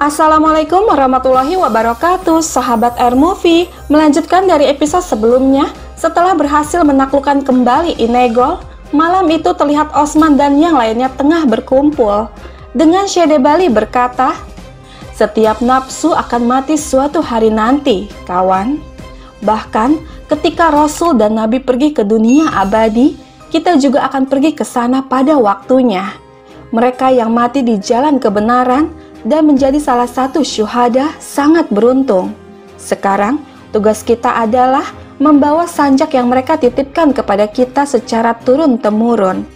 Assalamualaikum warahmatullahi wabarakatuh, sahabat Air Movie. Melanjutkan dari episode sebelumnya, setelah berhasil menaklukkan kembali Inegol, malam itu terlihat Osman dan yang lainnya tengah berkumpul. Dengan Syede Bali berkata, "Setiap nafsu akan mati suatu hari nanti, kawan. Bahkan ketika Rasul dan Nabi pergi ke dunia abadi, kita juga akan pergi ke sana pada waktunya. Mereka yang mati di jalan kebenaran dan menjadi salah satu syuhada sangat beruntung. Sekarang, tugas kita adalah membawa sanjak yang mereka titipkan kepada kita secara turun-temurun.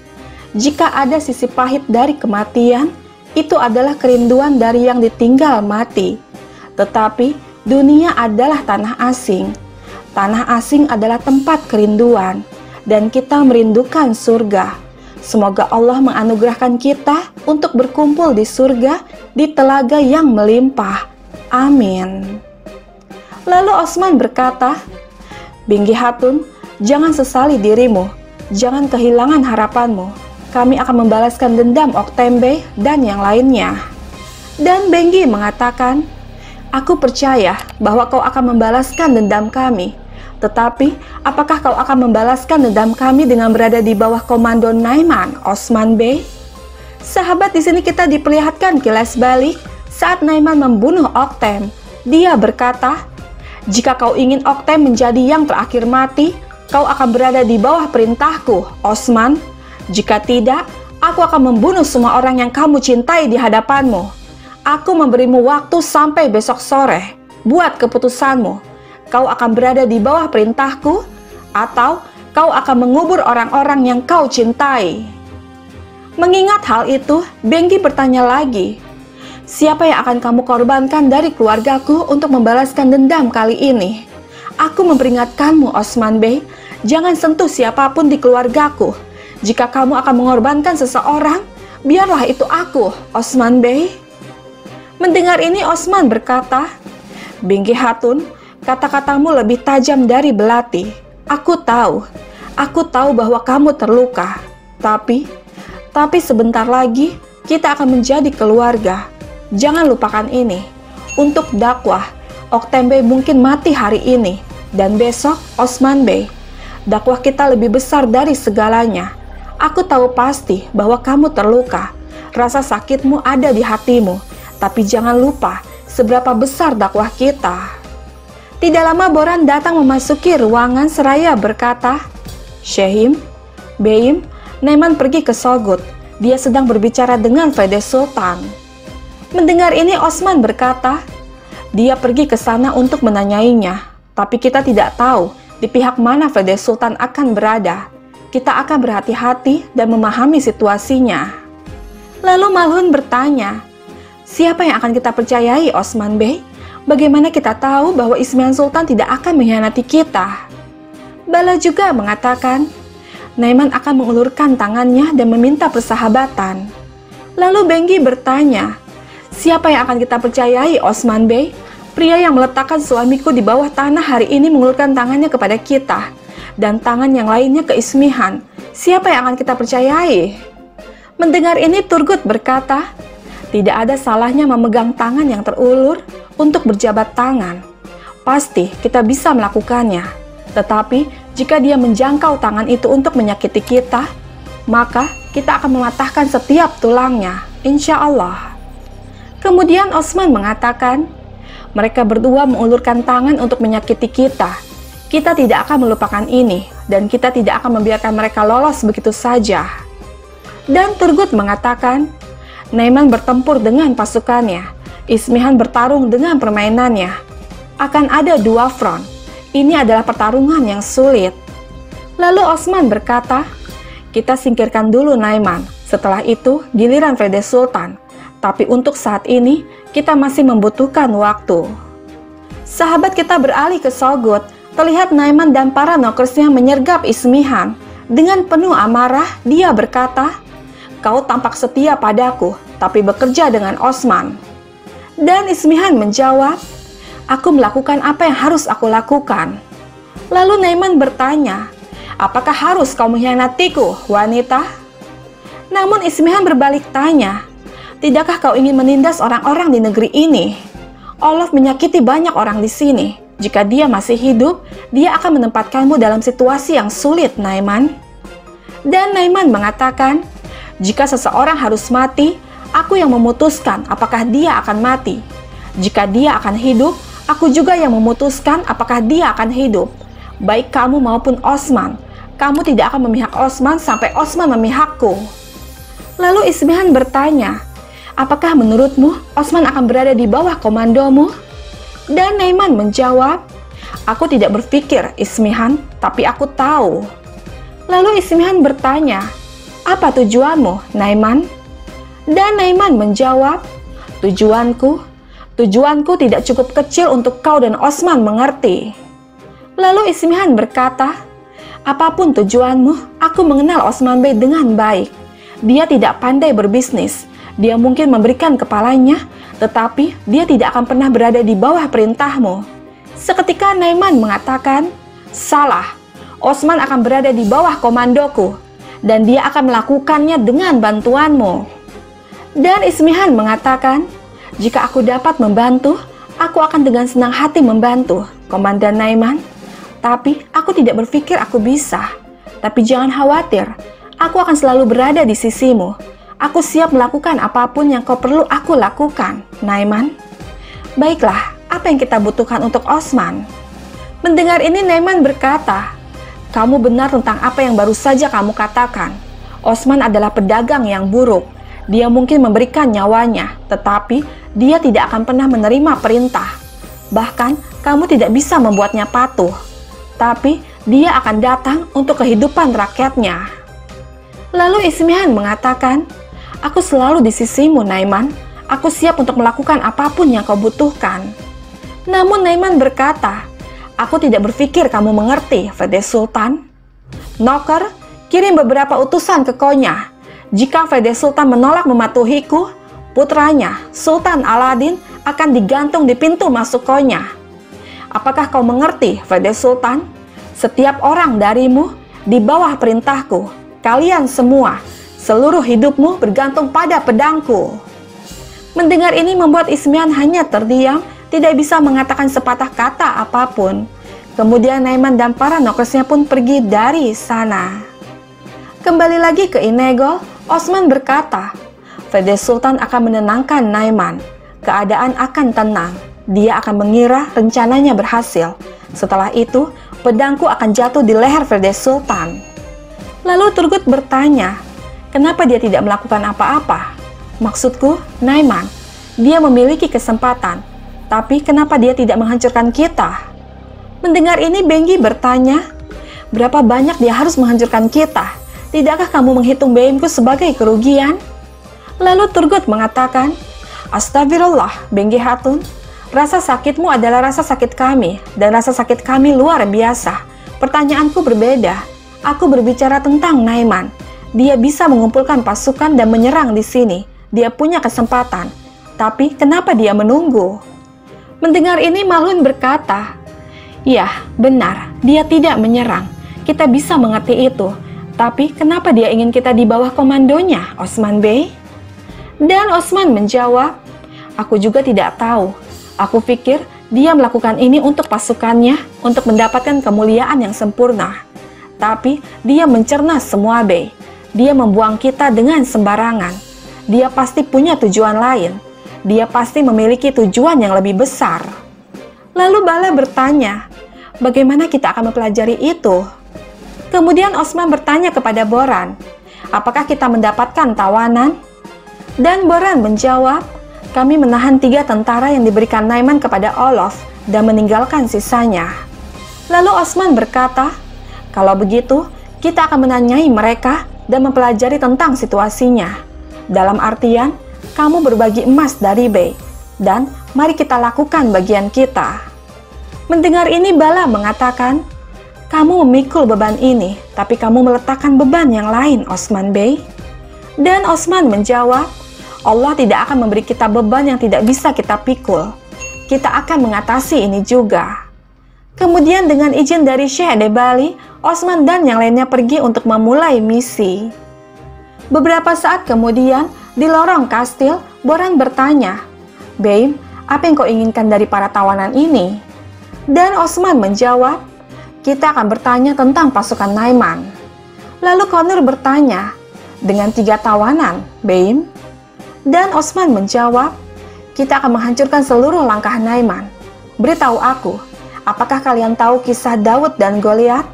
Jika ada sisi pahit dari kematian, itu adalah kerinduan dari yang ditinggal mati. Tetapi, dunia adalah tanah asing. Tanah asing adalah tempat kerinduan, dan kita merindukan surga. Semoga Allah menganugerahkan kita untuk berkumpul di surga di telaga yang melimpah. Amin." Lalu Osman berkata, "Binggi Hatun, jangan sesali dirimu, jangan kehilangan harapanmu. Kami akan membalaskan dendam Oktembe dan yang lainnya." Dan Benggi mengatakan, "Aku percaya bahwa kau akan membalaskan dendam kami. Tetapi, apakah kau akan membalaskan dendam kami dengan berada di bawah komando Naiman, Osman Bey?" Sahabat, di sini kita diperlihatkan kilas balik saat Naiman membunuh Oktem. Dia berkata, "Jika kau ingin Oktem menjadi yang terakhir mati, kau akan berada di bawah perintahku, Osman. Jika tidak, aku akan membunuh semua orang yang kamu cintai di hadapanmu. Aku memberimu waktu sampai besok sore. Buat keputusanmu. Kau akan berada di bawah perintahku, atau kau akan mengubur orang-orang yang kau cintai." Mengingat hal itu, Benggi bertanya lagi, "Siapa yang akan kamu korbankan dari keluargaku untuk membalaskan dendam kali ini?" "Aku memperingatkanmu, Osman Bey, jangan sentuh siapapun di keluargaku. Jika kamu akan mengorbankan seseorang, biarlah itu aku, Osman Bey." Mendengar ini, Osman berkata, "Binggi Hatun, kata-katamu lebih tajam dari belati. Aku tahu bahwa kamu terluka. Tapi sebentar lagi kita akan menjadi keluarga. Jangan lupakan ini. Untuk dakwah, Oktembe mungkin mati hari ini, dan besok Osman Bey. Dakwah kita lebih besar dari segalanya. Aku tahu pasti bahwa kamu terluka. Rasa sakitmu ada di hatimu, tapi jangan lupa seberapa besar dakwah kita." Tidak lama Boran datang memasuki ruangan seraya berkata, "Syehim, Beim, Naiman pergi ke Sogut. Dia sedang berbicara dengan Fede Sultan." Mendengar ini Osman berkata, "Dia pergi ke sana untuk menanyainya. Tapi kita tidak tahu di pihak mana Fede Sultan akan berada. Kita akan berhati-hati dan memahami situasinya." Lalu Malhun bertanya, "Siapa yang akan kita percayai, Osman Bey? Bagaimana kita tahu bahwa Ismihan Sultan tidak akan mengkhianati kita?" Bala juga mengatakan, "Naiman akan mengulurkan tangannya dan meminta persahabatan." Lalu Benggi bertanya, "Siapa yang akan kita percayai, Osman Bey? Pria yang meletakkan suamiku di bawah tanah hari ini mengulurkan tangannya kepada kita, dan tangan yang lainnya ke Ismihan. Siapa yang akan kita percayai?" Mendengar ini Turgut berkata, "Tidak ada salahnya memegang tangan yang terulur untuk berjabat tangan. Pasti kita bisa melakukannya. Tetapi jika dia menjangkau tangan itu untuk menyakiti kita, maka kita akan mematahkan setiap tulangnya, insya Allah." Kemudian Osman mengatakan, "Mereka berdua mengulurkan tangan untuk menyakiti kita. Kita tidak akan melupakan ini, dan kita tidak akan membiarkan mereka lolos begitu saja." Dan Turgut mengatakan, "Naiman bertempur dengan pasukannya. Ismihan bertarung dengan permainannya. Akan ada dua front. Ini adalah pertarungan yang sulit." Lalu Osman berkata, "Kita singkirkan dulu Naiman. Setelah itu giliran Fede Sultan. Tapi untuk saat ini kita masih membutuhkan waktu." Sahabat, kita beralih ke Sogut. Terlihat Naiman dan para nokersnya menyergap Ismihan. Dengan penuh amarah dia berkata, "Kau tampak setia padaku, tapi bekerja dengan Osman." Dan Ismihan menjawab, "Aku melakukan apa yang harus aku lakukan." Lalu Naiman bertanya, "Apakah harus kau mengkhianatiku, wanita?" Namun Ismihan berbalik tanya, Tidakkah kau ingin menindas orang-orang di negeri ini? Olaf menyakiti banyak orang di sini. Jika dia masih hidup, dia akan menempatkanmu dalam situasi yang sulit, Naiman. Dan Naiman mengatakan, jika seseorang harus mati, aku yang memutuskan apakah dia akan mati. Jika dia akan hidup, aku juga yang memutuskan apakah dia akan hidup. Baik kamu maupun Osman, kamu tidak akan memihak Osman sampai Osman memihakku. Lalu Ismihan bertanya, apakah menurutmu Osman akan berada di bawah komandomu? Dan Naiman menjawab, aku tidak berpikir, Ismihan, tapi aku tahu. Lalu Ismihan bertanya, apa tujuanmu, Naiman? Dan Naiman menjawab, tujuanku tidak cukup kecil untuk kau dan Osman mengerti. Lalu Ismihan berkata, apapun tujuanmu, aku mengenal Osman Bey dengan baik. Dia tidak pandai berbisnis. Dia mungkin memberikan kepalanya, tetapi dia tidak akan pernah berada di bawah perintahmu. Seketika Naiman mengatakan, salah. Osman akan berada di bawah komandoku, dan dia akan melakukannya dengan bantuanmu. Dan Ismihan mengatakan, jika aku dapat membantu, aku akan dengan senang hati membantu, Komandan Naiman. Tapi aku tidak berpikir aku bisa. Tapi jangan khawatir, aku akan selalu berada di sisimu. Aku siap melakukan apapun yang kau perlu aku lakukan, Naiman. Baiklah, apa yang kita butuhkan untuk Osman? Mendengar ini Naiman berkata, kamu benar tentang apa yang baru saja kamu katakan. Osman adalah pedagang yang buruk. Dia mungkin memberikan nyawanya, tetapi dia tidak akan pernah menerima perintah. Bahkan, kamu tidak bisa membuatnya patuh. Tapi, dia akan datang untuk kehidupan rakyatnya. Lalu Ismihan mengatakan, aku selalu di sisimu, Naiman. Aku siap untuk melakukan apapun yang kau butuhkan. Namun Naiman berkata, aku tidak berpikir kamu mengerti, Fede Sultan. Noker, kirim beberapa utusan ke Konya. Jika Fede Sultan menolak mematuhiku, putranya, Sultan Aladin, akan digantung di pintu masuk Konya. Apakah kau mengerti, Fede Sultan? Setiap orang darimu di bawah perintahku. Kalian semua, seluruh hidupmu bergantung pada pedangku. Mendengar ini membuat Ismihan hanya terdiam, tidak bisa mengatakan sepatah kata apapun. Kemudian Naiman dan para nokersnya pun pergi dari sana. Kembali lagi ke Inegol, Osman berkata, Fede Sultan akan menenangkan Naiman. Keadaan akan tenang. Dia akan mengira rencananya berhasil. Setelah itu, pedangku akan jatuh di leher Fede Sultan. Lalu Turgut bertanya, kenapa dia tidak melakukan apa-apa? Maksudku, Naiman, dia memiliki kesempatan. Tapi kenapa dia tidak menghancurkan kita? Mendengar ini Benggi bertanya, berapa banyak dia harus menghancurkan kita? Tidakkah kamu menghitung BM-ku sebagai kerugian? Lalu Turgut mengatakan, Astagfirullah, Benggi Hatun. Rasa sakitmu adalah rasa sakit kami, dan rasa sakit kami luar biasa. Pertanyaanku berbeda. Aku berbicara tentang Naiman. Dia bisa mengumpulkan pasukan dan menyerang di sini. Dia punya kesempatan. Tapi kenapa dia menunggu? Mendengar ini Malhun berkata, ya, benar, dia tidak menyerang. Kita bisa mengerti itu. Tapi kenapa dia ingin kita di bawah komandonya, Osman Bey? Dan Osman menjawab, aku juga tidak tahu. Aku pikir dia melakukan ini untuk pasukannya, untuk mendapatkan kemuliaan yang sempurna. Tapi dia mencerna semua, Bey. Dia membuang kita dengan sembarangan. Dia pasti punya tujuan lain. Dia pasti memiliki tujuan yang lebih besar. Lalu Bala bertanya, bagaimana kita akan mempelajari itu? Kemudian Osman bertanya kepada Boran, apakah kita mendapatkan tawanan? Dan Boran menjawab, kami menahan 3 tentara yang diberikan Naiman kepada Olaf dan meninggalkan sisanya. Lalu Osman berkata, kalau begitu, kita akan menanyai mereka dan mempelajari tentang situasinya. Dalam artian, kamu berbagi emas dari Bey, dan mari kita lakukan bagian kita. Mendengar ini Bala mengatakan, kamu memikul beban ini, tapi kamu meletakkan beban yang lain, Osman Bey. Dan Osman menjawab, Allah tidak akan memberi kita beban yang tidak bisa kita pikul. Kita akan mengatasi ini juga. Kemudian dengan izin dari Syekh Debali, Osman dan yang lainnya pergi untuk memulai misi. Beberapa saat kemudian, Di lorong kastil, Boran bertanya, "Beim, apa yang kau inginkan dari para tawanan ini?" Dan Osman menjawab, "Kita akan bertanya tentang pasukan Naiman." Lalu Connor bertanya, "Dengan 3 tawanan, Beim?" Dan Osman menjawab, "Kita akan menghancurkan seluruh langkah Naiman. Beritahu aku, apakah kalian tahu kisah Daud dan Goliat?"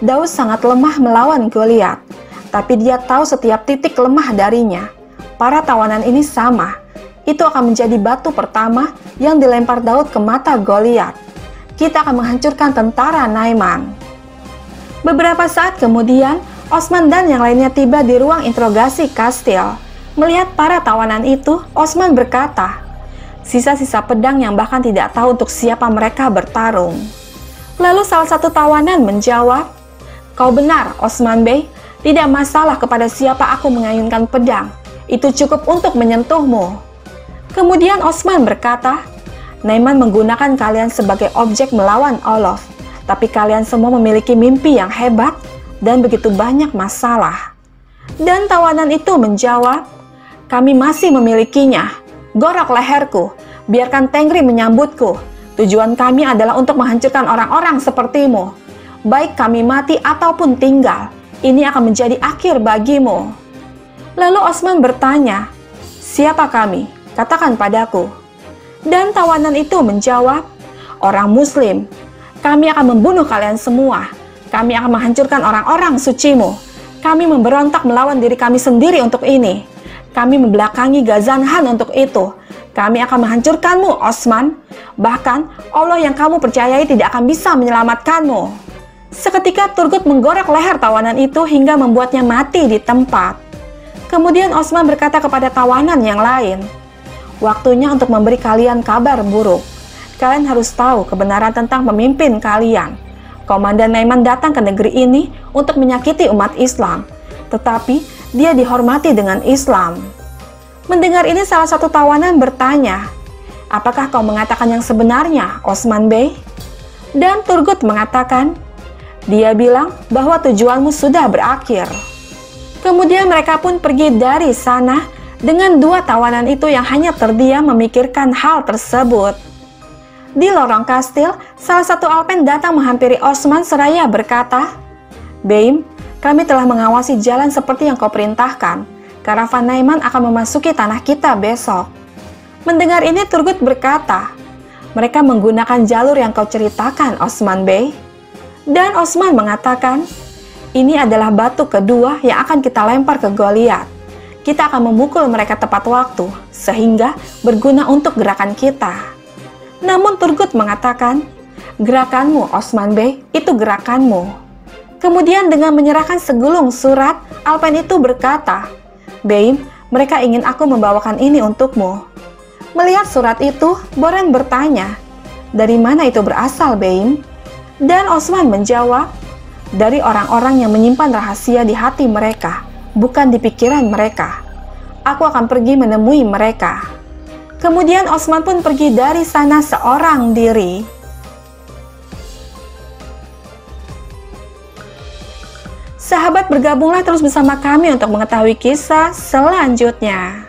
Daud sangat lemah melawan Goliat, tapi dia tahu setiap titik lemah darinya. Para tawanan ini sama. Itu akan menjadi batu pertama yang dilempar Daud ke mata Goliat. Kita akan menghancurkan tentara Naiman. Beberapa saat kemudian, Osman dan yang lainnya tiba di ruang interogasi kastil. Melihat para tawanan itu, Osman berkata, "Sisa-sisa pedang yang bahkan tidak tahu untuk siapa mereka bertarung." Lalu salah satu tawanan menjawab, "Kau benar, Osman Bey. Tidak masalah kepada siapa aku mengayunkan pedang. Itu cukup untuk menyentuhmu." Kemudian Osman berkata, "Naiman menggunakan kalian sebagai objek melawan Olof. Tapi kalian semua memiliki mimpi yang hebat dan begitu banyak masalah." Dan tawanan itu menjawab, "Kami masih memilikinya. Gorok leherku, biarkan Tengri menyambutku. Tujuan kami adalah untuk menghancurkan orang-orang sepertimu. Baik kami mati ataupun tinggal, ini akan menjadi akhir bagimu." Lalu Osman bertanya, "Siapa kami? Katakan padaku." Dan tawanan itu menjawab, "Orang Muslim. Kami akan membunuh kalian semua. Kami akan menghancurkan orang-orang sucimu. Kami memberontak melawan diri kami sendiri untuk ini. Kami membelakangi Gazanhan untuk itu. Kami akan menghancurkanmu, Osman. Bahkan Allah yang kamu percayai tidak akan bisa menyelamatkanmu." Seketika Turgut menggorok leher tawanan itu hingga membuatnya mati di tempat. Kemudian Osman berkata kepada tawanan yang lain, "Waktunya untuk memberi kalian kabar buruk. Kalian harus tahu kebenaran tentang pemimpin kalian. Komandan Naiman datang ke negeri ini untuk menyakiti umat Islam, tetapi dia dihormati dengan Islam." Mendengar ini salah satu tawanan bertanya, "Apakah kau mengatakan yang sebenarnya, Osman Bey?" Dan Turgut mengatakan, "Dia bilang bahwa tujuanmu sudah berakhir." Kemudian mereka pun pergi dari sana dengan 2 tawanan itu yang hanya terdiam memikirkan hal tersebut. Di lorong kastil, salah satu Alpen datang menghampiri Osman seraya berkata, "Beim, kami telah mengawasi jalan seperti yang kau perintahkan. Karavan Naiman akan memasuki tanah kita besok." Mendengar ini Turgut berkata, "Mereka menggunakan jalur yang kau ceritakan, Osman Bey." Dan Osman mengatakan, "Ini adalah batu kedua yang akan kita lempar ke Goliat. Kita akan memukul mereka tepat waktu, sehingga berguna untuk gerakan kita." Namun Turgut mengatakan, "Gerakanmu, Osman Bey, itu gerakanmu." Kemudian dengan menyerahkan segulung surat, Alpen itu berkata, "Beim, mereka ingin aku membawakan ini untukmu." Melihat surat itu, Boran bertanya, "Dari mana itu berasal, Beim?" Dan Osman menjawab, "Dari orang-orang yang menyimpan rahasia di hati mereka, bukan di pikiran mereka. Aku akan pergi menemui mereka." Kemudian Osman pun pergi dari sana seorang diri. Sahabat, bergabunglah terus bersama kami untuk mengetahui kisah selanjutnya.